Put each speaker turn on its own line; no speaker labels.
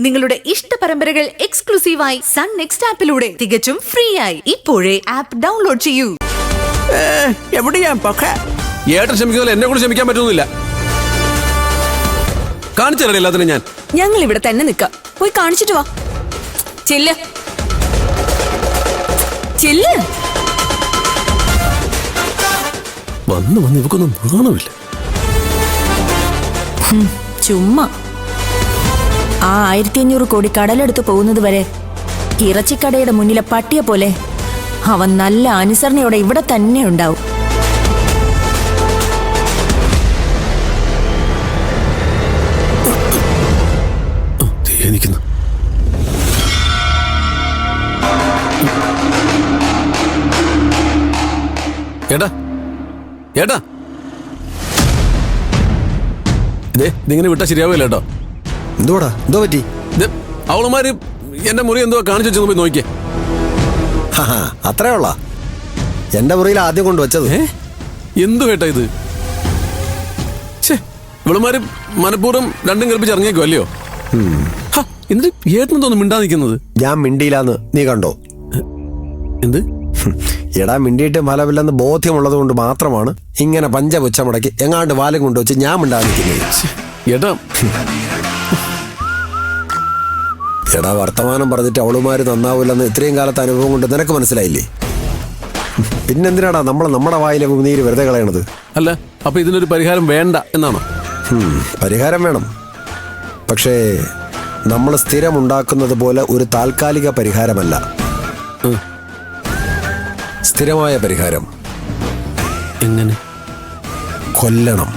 നിങ്ങളുടെ ഇഷ്ട പരമ്പരകൾ എക്സ്ക്ലൂസീവായി സൺ നെക്സ്റ്റ് ആപ്പിലൂടെ തികച്ചും ഫ്രീ ആയി ഇപ്പോഴേ ആപ്പ് ഡൗൺലോഡ് ചെയ്യൂ.
എവിടെയാ ഏട്ടൻ ക്ഷമിക്കുന്നതിൽ എന്നെ കൂടി ക്ഷമിക്കാൻ പറ്റുന്നില്ല. കാണിച്ചു തരട്ടെ എല്ലാത്തിനും ഞാൻ.
ഞങ്ങൾ ഇവിടെ തന്നെ നിൽക്കാം. പോയി കാണിച്ചിട്ട് വാ. ചെല്ല് ചെല്ല്.
വന്ന് വന്ന് ഇവക്കൊന്നും നാണമില്ല.
ചുമ്മാ ആ 1500 കോടി കടലെടുത്ത് പോകുന്നത് വരെ ഇറച്ചിക്കടയുടെ മുന്നിലെ പട്ടിയെ പോലെ അവൻ നല്ല അനുസരണയോടെ ഇവിടെ തന്നെ ഉണ്ടാവും.
ഏട്ടാ ഏട്ടാ, ഇതിങ്ങനെ വിട്ടാ ശരിയാവില്ല കേട്ടോ.
എന്തോടാ, എന്തോ പറ്റി?
അവളുമാര് എന്റെ മുറി എന്തോ കാണിച്ചു വെച്ചത് പോയി നോക്കിയേ.
അത്രേ ഉള്ള എന്റെ മുറിയിൽ ആദ്യം കൊണ്ടുവച്ചത്.
എന്തു കേട്ടാ ഇത്? ഇവളുമാര് മനഃപൂർവ്വം രണ്ടും കൽപ്പിച്ച് ഇറങ്ങിയേക്കോ അല്ലയോ? എന്നിട്ട് ഏട്ടനെന്തോന്ന് മിണ്ടാ നിൽക്കുന്നത്?
ഞാൻ മിണ്ടിയില്ലാന്ന് നീ കണ്ടോ?
എന്ത്?
എടാ, മിണ്ടിയിട്ട് ഫലമില്ലെന്ന് ബോധ്യമുള്ളത് കൊണ്ട് മാത്രമാണ് ഇങ്ങനെ പഞ്ചപുച്ച മുടക്കി എങ്ങാണ്ട് വാലും കൊണ്ടുവച്ച് ഞാൻ മിണ്ടാതിരിക്കുന്നത്.
ഏട്ടാ
എടാ, വർത്തമാനം പറഞ്ഞിട്ട് അവളുമാര് നന്നാവില്ലെന്ന് ഇത്രയും കാലത്തെ അനുഭവം കൊണ്ട് നിനക്ക് മനസ്സിലായില്ലേ? പിന്നെന്തിനാടാ നമ്മുടെ വായിലെ നീര് വെറുതെ കളയണത്?
അല്ല, അപ്പൊ ഇതിനൊരു പരിഹാരം വേണ്ട എന്നാണോ?
പരിഹാരം വേണം, പക്ഷേ നമ്മൾ സ്ഥിരമുണ്ടാക്കുന്നത് പോലെ ഒരു താൽക്കാലിക പരിഹാരമല്ല, സ്ഥിരമായ പരിഹാരം.
എങ്ങനെ?
കൊല്ലണം.